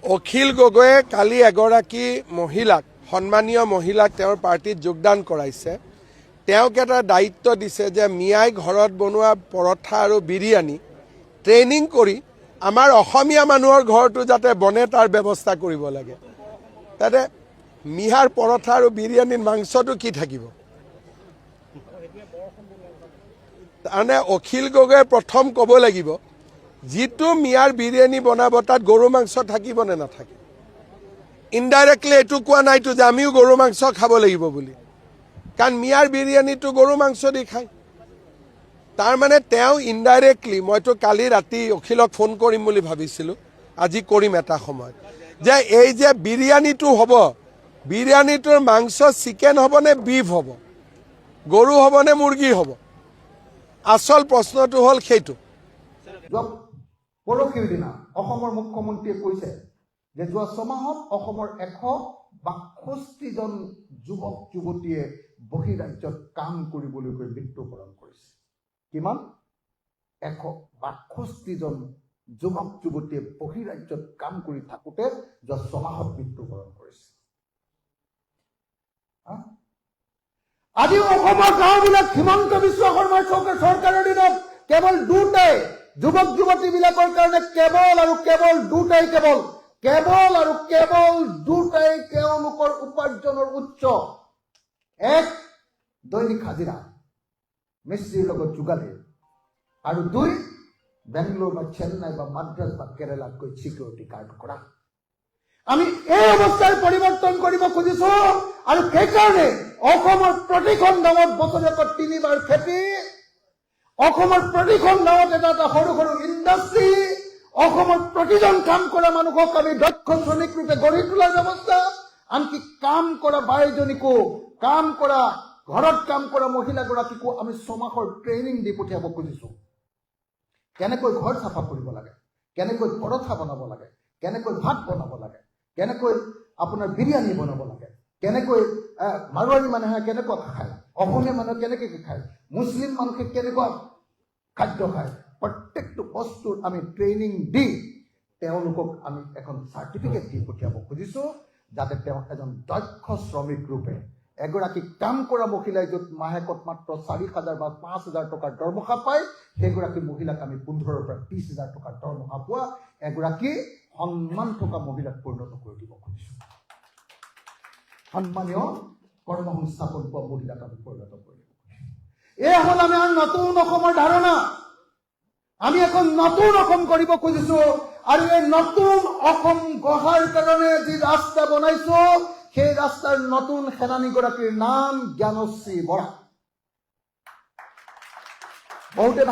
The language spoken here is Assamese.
অখিল গগৈয়ে কালি এগৰাকী মহিলাক সন্মানীয় মহিলাক তেওঁৰ পাৰ্টিত যোগদান কৰাইছে। তেওঁক এটা দায়িত্ব দিছে যে মিয়াই ঘৰত বনোৱা পৰঠা আৰু বিৰিয়ানী ট্ৰেইনিং কৰি আমাৰ অসমীয়া মানুহৰ ঘৰটো যাতে বনে তাৰ ব্যৱস্থা কৰিব লাগে। তাতে মিয়াৰ পৰঠা আৰু বিৰিয়ানীৰ মাংসটো কি থাকিব? তাৰমানে অখিল গগৈয়ে প্ৰথম ক'ব লাগিব যিটো মিয়াৰ বিৰিয়ানী বনাব তাত গৰু মাংস থাকিব নে নাথাকে। ইনডাইৰেক্টলি এইটো কোৱা নাইতো যে আমিও গৰু মাংস খাব লাগিব বুলি, কাৰণ মিয়াৰ বিৰিয়ানীটো গৰু মাংস দি খায়। তাৰমানে তেওঁ ইনডাইৰেক্টলি, মইতো কালি ৰাতি অখিলক ফোন কৰিম বুলি ভাবিছিলোঁ, আজি কৰিম এটা সময়ত, যে এই যে বিৰিয়ানীটো হ'ব, বিৰিয়ানীটোৰ মাংস চিকেন হ'ব নে বিফ হ'ব, গৰু হ'ব নে মুৰ্গী হ'ব? আচল প্ৰশ্নটো হ'ল সেইটো। পৰহিৰ দিনা অসমৰ মুখ্যমন্ত্ৰীয়ে কৈছে যে যোৱা ছমাহত অসমৰ 162জন যুৱক যুৱতীয়ে বহিৰাজ্যত কাম কৰিবলৈ গৈ মৃত্যুবৰণ কৰিছে। কিমান? 162জন যুৱক যুৱতীয়ে বহিৰাজ্যত কাম কৰি থাকোঁতে যোৱা ছমাহত মৃত্যুবৰণ কৰিছে। আজিও অসমৰ গাঁওবিলাক হিমন্ত বিশ্ব শৰ্মাৰ চৰকাৰৰ দিনত কেৱল দুটাই যুৱক যুৱতীবিলাকৰ কাৰণে কেৱল আৰু কেৱল দুটাই তেওঁলোকৰ উপাৰ্জনৰ উৎস। এক, দৈনিক হাজিৰা মিস্ত্ৰীৰ লগত যোগালী, আৰু দুই, বেংগলোৰ বা চেন্নাই বা মাদ্ৰাজ বা কেৰেলাত গৈ চিকিউৰিটি গাৰ্ড কৰা। আমি এই অৱস্থাৰ পৰিৱৰ্তন কৰিব খুজিছো, আৰু সেইকাৰণে অসমৰ প্ৰতিখন গাঁৱত বছৰেকত 3বাৰ খেতি, অসমৰ প্ৰতিখন গাঁৱত এটা এটা সৰু সৰু ইণ্ডাষ্ট্ৰী, অসমৰ প্ৰতিজন কাম কৰা মানুহক আমি দক্ষ শ্ৰমিক ৰূপে গঢ়ি তোলাৰ ব্যৱস্থা, আনকি কাম কৰা বাইজনীকো, ঘৰত কাম কৰা মহিলাগৰাকীকো আমি 6 মাহৰ ট্ৰেইনিং দি পঠিয়াব খুজিছো। কেনেকৈ ঘৰ চাফা কৰিব লাগে, কেনেকৈ পৰঠা বনাব লাগে, কেনেকৈ ভাত বনাব লাগে, কেনেকৈ আপোনাৰ বিৰিয়ানী বনাব লাগে, কেনেকৈ মাৰোৱাৰী মানুহে কেনেকুৱা খায়, অসমীয়া মানুহে কেনেকৈ খায়, মুছলিম মানুহে কেনেকুৱা খাদ্য খায়, প্ৰত্যেকটো বস্তুৰ আমি ট্ৰেইনিং দি তেওঁলোকক আমি এখন চাৰ্টিফিকেট দি পঠিয়াব খুজিছো, যাতে তেওঁ এজন দক্ষ শ্ৰমিক ৰূপে, এগৰাকী কাম কৰা মহিলাই য'ত মাহেকত মাত্ৰ 4,000 বা 5,000 টকাৰ দৰমহা পায়, সেইগৰাকী মহিলাক আমি 15,000 পৰা 30,000 টকাৰ দৰমহা পোৱা এগৰাকী সন্মান থকা মহিলাক পৰিণত কৰি দিব খুজিছো। সন্মানীয় কৰ্মসংস্থাপন পোৱা মহিলাক আমি পৰিণত কৰি দিব খুজিছো। এই হ'ল আমাৰ নতুন অসমৰ ধাৰণা। আমি এখন নতুন অসম কৰিব খুজিছো, আৰু এই নতুন অসম গঢ়াৰ কাৰণে যি ৰাস্তা বনাইছো, সেই ৰাস্তাৰ নতুন সেনানীগৰাকীৰ নাম জ্ঞানশ্ৰী বৰা। বহুতে